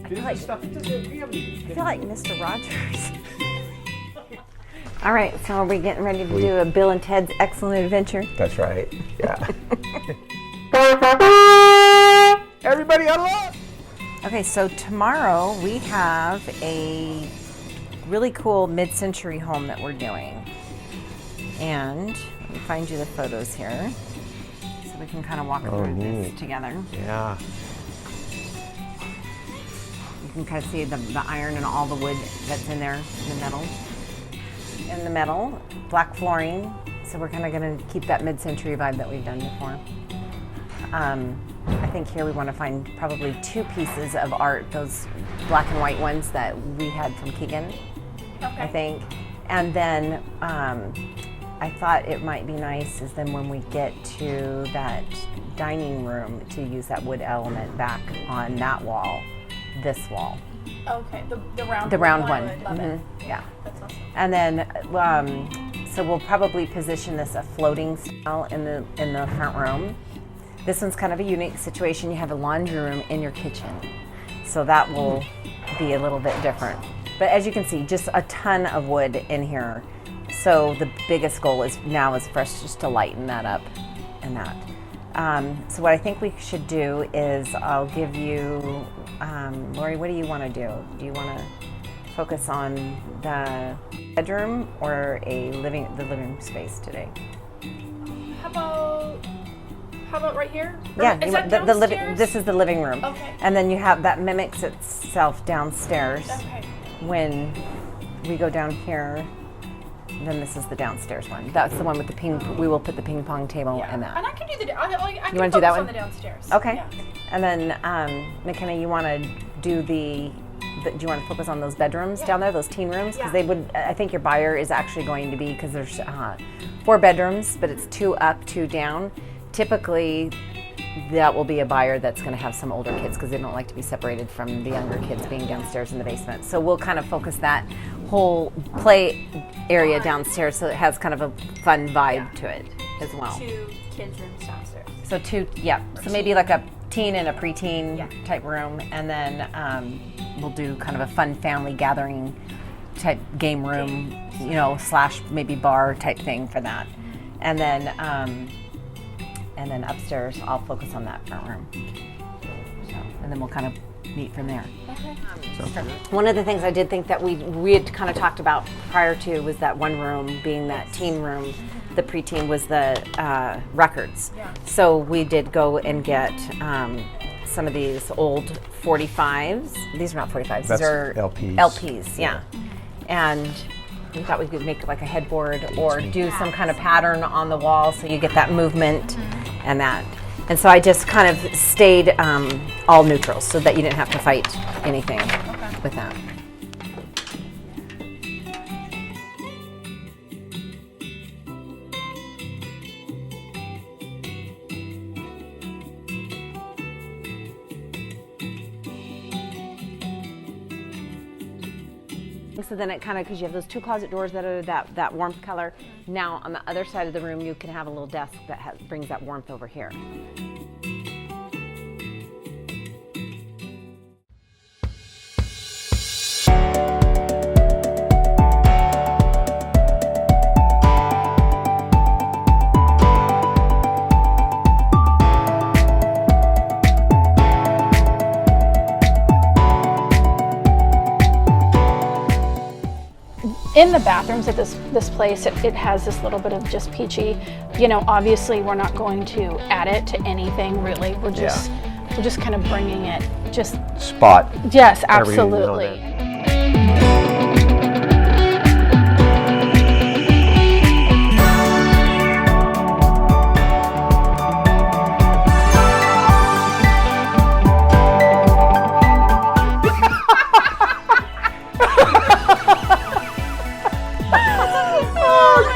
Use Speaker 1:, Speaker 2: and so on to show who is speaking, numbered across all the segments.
Speaker 1: I feel like Mr. Rogers. All right, so are we getting ready to do a Bill and Ted's Excellent Adventure?
Speaker 2: That's right. Yeah. Everybody unlock!
Speaker 1: Okay, so tomorrow we have a really cool mid-century home that we're doing. And let me find you the photos here so we can kind of walk through this together.
Speaker 2: Yeah.
Speaker 1: You can kind of see the iron and all the wood that's in there in the metal. In the metal, black flooring. So we're kind of going to keep that mid-century vibe that we've done before. I think here we want to find probably 2 pieces of art, those black and white ones that we had from Keegan, I think. And then I thought it might be nice is then when we get to that dining room to use that wood element back on that wall, this wall.
Speaker 3: Okay, the round
Speaker 1: one.
Speaker 3: Love it.
Speaker 1: Yeah.
Speaker 3: That's awesome.
Speaker 1: And then, so we'll probably position this a floating style in the front room. This one's kind of a unique situation. You have a laundry room in your kitchen, so that will be a little bit different. But as you can see, just a ton of wood in here. So the biggest goal is for us just to lighten that up and that. So what I think we should do is I'll give you, Lori, what do you want to do? Do you want to focus on the bedroom or the living room space today?
Speaker 3: How about right here?
Speaker 1: Yeah,
Speaker 3: is that downstairs?
Speaker 1: This is the living room.
Speaker 3: Okay.
Speaker 1: And then you have that mimics itself downstairs.
Speaker 3: Okay.
Speaker 1: When we go down here, then this is the downstairs one. That's the one with the ping. We will put the ping pong table in that.
Speaker 3: And I can do the. I can
Speaker 1: You want to do that one?
Speaker 3: on the downstairs.
Speaker 1: Okay.
Speaker 3: Yeah.
Speaker 1: And then McKenna, you want to do do you want to focus on those bedrooms down there, those teen rooms? Because they would. I think your buyer is actually going to be, because there's 4 bedrooms, but it's 2 up, 2 down. Typically, that will be a buyer that's going to have some older kids because they don't like to be separated from the younger kids being downstairs in the basement. So we'll kind of focus that whole play area downstairs so it has kind of a fun vibe to it as well.
Speaker 3: 2 kids' rooms downstairs.
Speaker 1: So 2, so maybe like a teen and a preteen type room, and then we'll do kind of a fun family gathering type game room, / maybe bar type thing for that. And then upstairs, I'll focus on that front room. So, and then we'll kind of meet from there.
Speaker 3: Okay.
Speaker 1: One of the things I did think that we had kind of talked about prior to was that one room being that teen room. The preteen was the records.
Speaker 3: Yeah.
Speaker 1: So we did go and get some of these old 45s. These are not 45s.
Speaker 2: That's
Speaker 1: these are
Speaker 2: LPs.
Speaker 1: LPs, yeah. And we thought we could make like a headboard or do some kind of pattern on the wall so you get that movement and that. And so I just kind of stayed all neutrals so that you didn't have to fight anything with that. So then it kind of, because you have those 2 closet doors that are that warmth color. Now on the other side of the room, you can have a little desk that brings that warmth over here.
Speaker 3: In the bathrooms at this place, it has this little bit of just peachy. Obviously we're not going to add it to anything really. We're just kind of bringing it just
Speaker 2: spot.
Speaker 3: Yes, absolutely.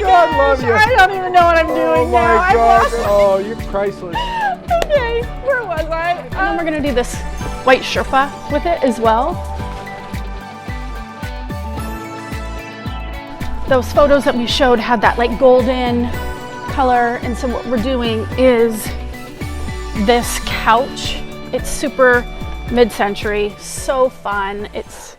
Speaker 2: God, love you.
Speaker 3: I don't even know what I'm doing now.
Speaker 2: Oh my gosh. Oh, you're priceless.
Speaker 3: Okay, where was I? And then we're gonna do this white Sherpa with it as well. Those photos that we showed had that like golden color, and so what we're doing is this couch. It's super mid-century. So fun. It's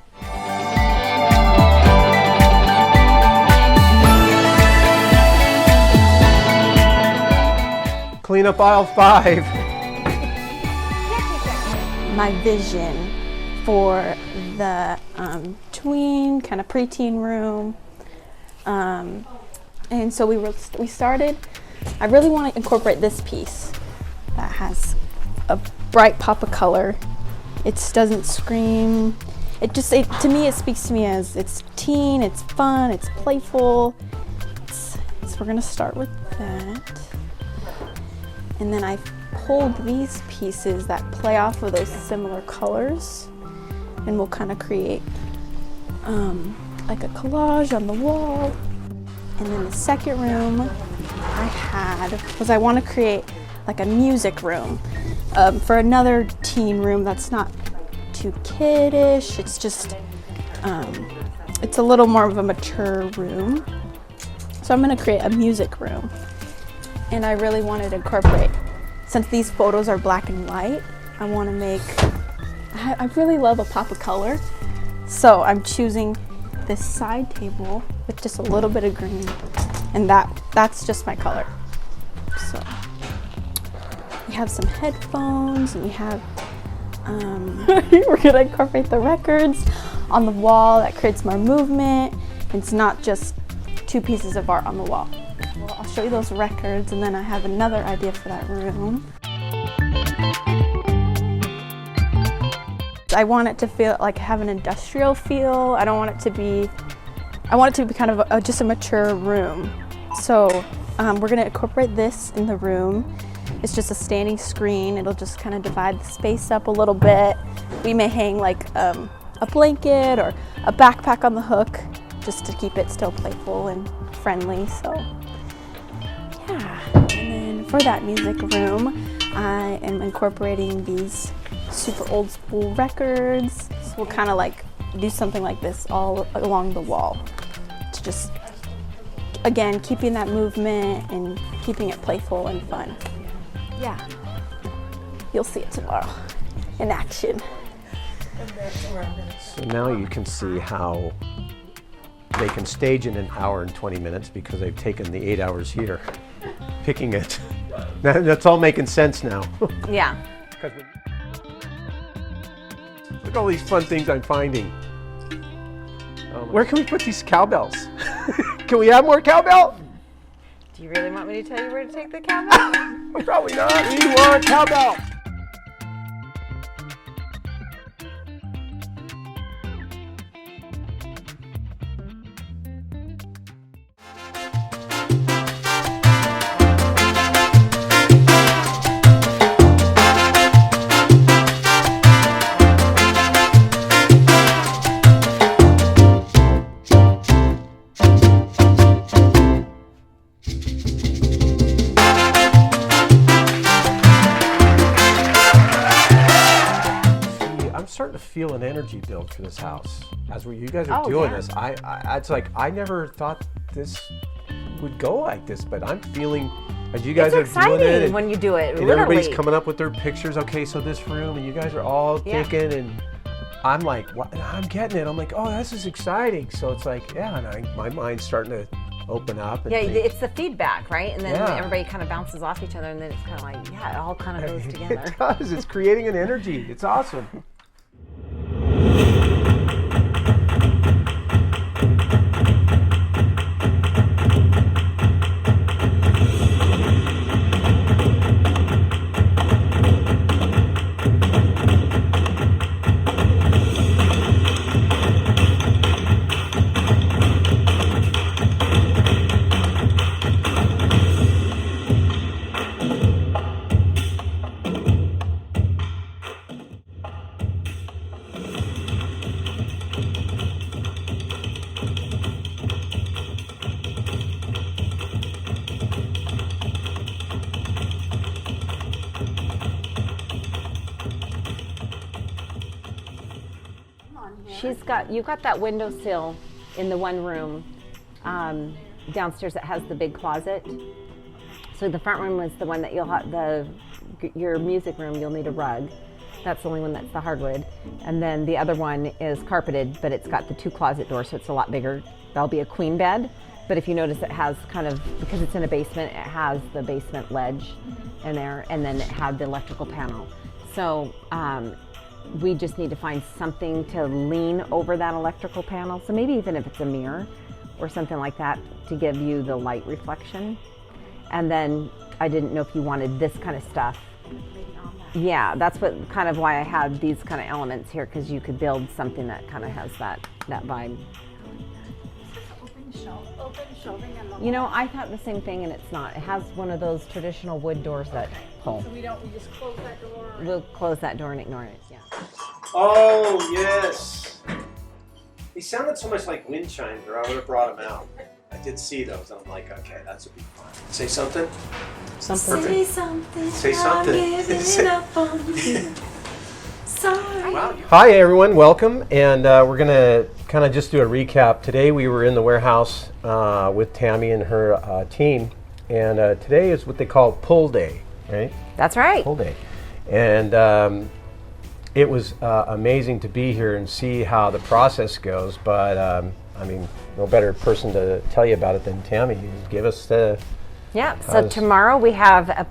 Speaker 2: Clean up aisle 5.
Speaker 4: My vision for the tween, kind of preteen room. And so we started, I really want to incorporate this piece that has a bright pop of color. It doesn't scream. To me, it speaks to me as it's teen, it's fun, it's playful. So we're gonna start with that. And then I pulled these pieces that play off of those similar colors, and we'll kind of create like a collage on the wall. And then the second room I had was I want to create like a music room for another teen room that's not too kiddish. It's just, it's a little more of a mature room. So I'm going to create a music room. And I really wanted to incorporate, since these photos are black and white, I want to make, I really love a pop of color. So I'm choosing this side table with just a little bit of green, and that's just my color. So we have some headphones, and we have, we're gonna incorporate the records on the wall. That creates more movement. It's not just two pieces of art on the wall. Well, I'll show you those records, and then I have another idea for that room. I want it to feel like have an industrial feel. I want it to be kind of just a mature room. So we're gonna incorporate this in the room. It's just a standing screen. It'll just kind of divide the space up a little bit. We may hang like a blanket or a backpack on the hook just to keep it still playful and friendly. So yeah, and then for that music room, I am incorporating these super old school records. So we'll kind of like do something like this all along the wall to just, again, keeping that movement and keeping it playful and fun. Yeah, you'll see it tomorrow in action.
Speaker 2: So now you can see how they can stage in an hour and 20 minutes because they've taken the 8 hours here, picking it. That's all making sense now.
Speaker 1: Yeah.
Speaker 2: Look at all these fun things I'm finding. Where can we put these cowbells? Can we have more cowbell?
Speaker 1: Do you really want me to tell you where to take the cowbell?
Speaker 2: Probably not. We want cowbell. Starting to feel an energy build for this house as you guys are doing this. It's like I never thought this would go like this, but I'm feeling as you guys
Speaker 1: it's
Speaker 2: are doing it.
Speaker 1: And when you do it,
Speaker 2: and
Speaker 1: literally.
Speaker 2: everybody's coming up with their pictures. Okay, so this room, and you guys are all thinking, and I'm like, what? I'm getting it. I'm like, oh, this is exciting. So it's like, yeah, and my mind's starting to open up. And think,
Speaker 1: it's the feedback, right? And then everybody kind of bounces off each other, and then it's kind of like, it all kind of goes together.
Speaker 2: It does. It's creating an energy. It's awesome.
Speaker 1: You got that windowsill in the one room downstairs that has the big closet. So the front room is the one that you'll have your music room. You'll need a rug, That's the only one that's the hardwood. And then the other one is carpeted, but it's got the 2 closet doors, so it's a lot bigger. That'll be a queen bed. But if you notice, it has kind of, because it's in a basement, it has the basement ledge in there, and then it had the electrical panel. So we just need to find something to lean over that electrical panel. So maybe even if it's a mirror or something like that to give you the light reflection. And then I didn't know if you wanted this kind of stuff. Yeah, that's what kind of why I had these kind of elements here, because you could build something that kind of has that vibe.
Speaker 3: Open shelving and the
Speaker 1: You know, I thought the same thing, and it's not. It has one of those traditional wood doors that pull.
Speaker 3: So we just close that door.
Speaker 1: We'll close that door and ignore it. Yeah.
Speaker 2: Oh, yes. They sounded so much like wind chimes, or I would have brought them out. I did see those, and I'm like, okay, that's a big fun. Say something.
Speaker 1: Say something.
Speaker 2: Say something.
Speaker 1: I'm giving up on you. Sorry.
Speaker 2: Wow. Hi, everyone. Welcome. And we're going to kind of just do a recap. Today we were in the warehouse with Tammy and her team. And today is what they call pull day, right?
Speaker 1: That's right.
Speaker 2: Pull day. And it was amazing to be here and see how the process goes. But, I mean, no better person to tell you about it than Tammy. Give us the...
Speaker 1: Yeah, so tomorrow we have a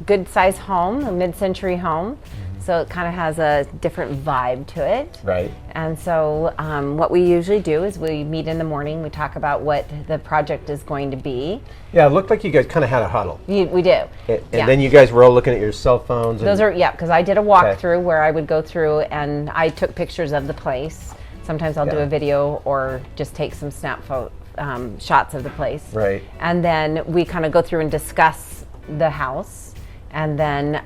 Speaker 1: good size home, a mid-century home. So it kind of has a different vibe to it.
Speaker 2: Right.
Speaker 1: And so what we usually do is we meet in the morning, we talk about what the project is going to be.
Speaker 2: Yeah, it looked like you guys kind of had a huddle.
Speaker 1: We do.
Speaker 2: And then you guys were all looking at your cell phones.
Speaker 1: Those are, yeah, because I did a walkthrough where I would go through and I took pictures of the place. Sometimes I'll do a video or just take some shots of the place.
Speaker 2: Right.
Speaker 1: And then we kind of go through and discuss the house. And then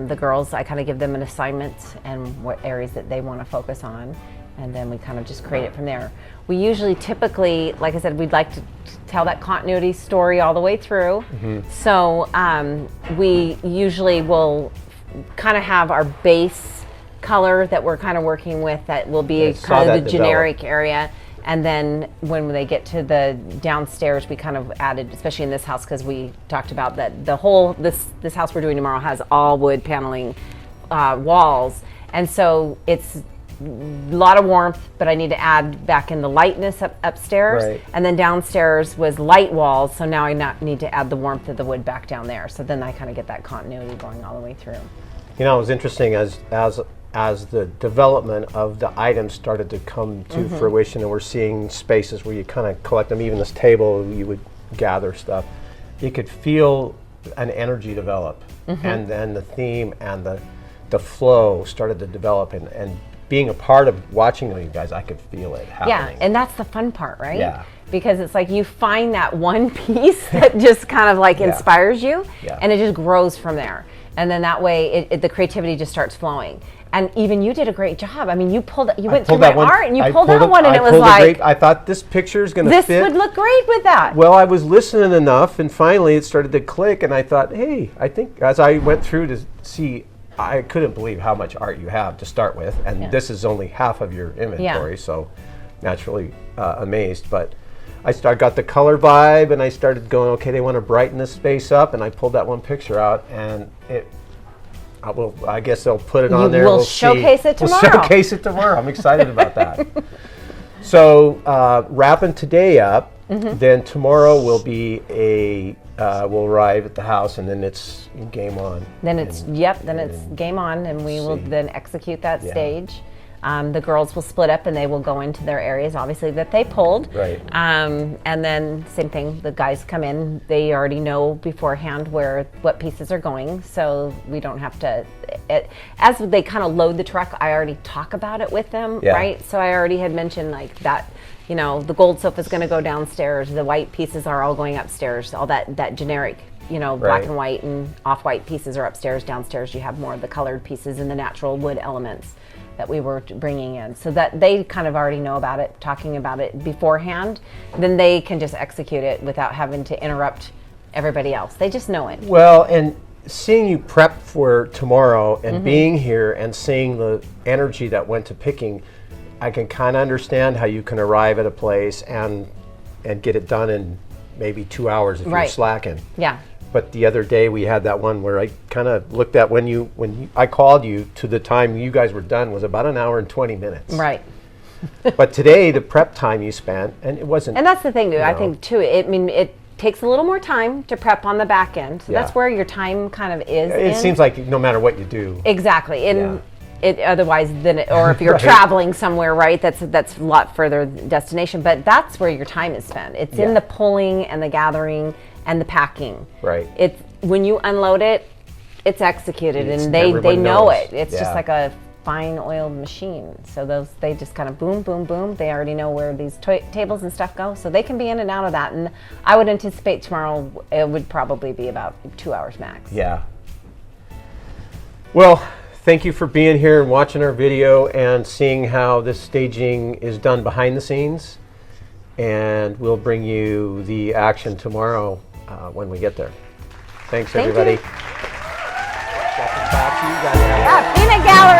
Speaker 1: the girls, I kind of give them an assignment and what areas that they want to focus on. And then we kind of just create it from there. We usually typically, like I said, we'd like to tell that continuity story all the way through. So we usually will kind of have our base color that we're kind of working with that will be kind of the generic area. And then when they get to the downstairs, we kind of added, especially in this house, because we talked about that the whole, this house we're doing tomorrow has all wood paneling walls. And so it's a lot of warmth, but I need to add back in the lightness upstairs.
Speaker 2: Right.
Speaker 1: And then downstairs was light walls, so now I need to add the warmth of the wood back down there. So then I kind of get that continuity going all the way through.
Speaker 2: You know, it was interesting as the development of the items started to come to fruition, and we're seeing spaces where you kind of collect them. Even this table, you would gather stuff. You could feel an energy develop, and then the theme and the flow started to develop. And being a part of watching you guys, I could feel it happening.
Speaker 1: Yeah, and that's the fun part, right?
Speaker 2: Yeah.
Speaker 1: Because it's like you find that one piece that just kind of like inspires you, and it just grows from there. And then that way, the creativity just starts flowing. And even you did a great job. I mean, you went through my art and you pulled out one, and it was like,
Speaker 2: I thought this picture is going to fit.
Speaker 1: This would look great with that.
Speaker 2: Well, I was listening enough, and finally it started to click, and I thought, hey, I think as I went through to see, I couldn't believe how much art you have to start with, and this is only half of your inventory, so naturally amazed. But I got the color vibe, and I started going, okay, they want to brighten this space up, and I pulled that one picture out, and I guess they'll put it on there.
Speaker 1: We'll showcase it tomorrow.
Speaker 2: We'll showcase it tomorrow. I'm excited about that. So wrapping today up, then tomorrow will be we'll arrive at the house, and then it's game on.
Speaker 1: Then it's game on, and we will then execute that stage. The girls will split up and they will go into their areas, obviously, that they pulled.
Speaker 2: Right.
Speaker 1: And then same thing, the guys come in, they already know beforehand what pieces are going, so we don't have to, as they kind of load the truck, I already talk about it with them, right? So I already had mentioned like that, you know, the gold sofa is going to go downstairs, the white pieces are all going upstairs, all that generic, you know, black and white and off-white pieces are upstairs. Downstairs you have more of the colored pieces and the natural wood elements that we were bringing in, so that they kind of already know about it, talking about it beforehand. Then they can just execute it without having to interrupt everybody else. They just know it.
Speaker 2: Well, and seeing you prep for tomorrow and being here and seeing the energy that went to picking, I can kind of understand how you can arrive at a place and get it done in maybe 2 hours if you're slacking.
Speaker 1: Yeah.
Speaker 2: But the other day we had that one where I kind of looked at I called you to the time you guys were done was about an hour and 20 minutes.
Speaker 1: Right.
Speaker 2: But today the prep time you spent, and it wasn't.
Speaker 1: And that's the thing, dude. I think too. It takes a little more time to prep on the back end. So that's where your time kind of is.
Speaker 2: It seems like no matter what you do.
Speaker 1: Exactly. And otherwise, or if you're traveling somewhere, right? That's a lot further destination. But that's where your time is spent. It's in the pulling and the gathering and the packing.
Speaker 2: Right.
Speaker 1: It's when you unload it, it's executed, and they
Speaker 2: everyone
Speaker 1: know
Speaker 2: knows.
Speaker 1: it. It's just like a fine oiled machine. So they just kind of boom, boom, boom. They already know where these tables and stuff go, so they can be in and out of that. And I would anticipate tomorrow it would probably be about 2 hours max.
Speaker 2: Yeah. Well, thank you for being here and watching our video and seeing how this staging is done behind the scenes. And we'll bring you the action tomorrow when we get there. Thanks, everybody.
Speaker 1: Yeah, peanut gallery.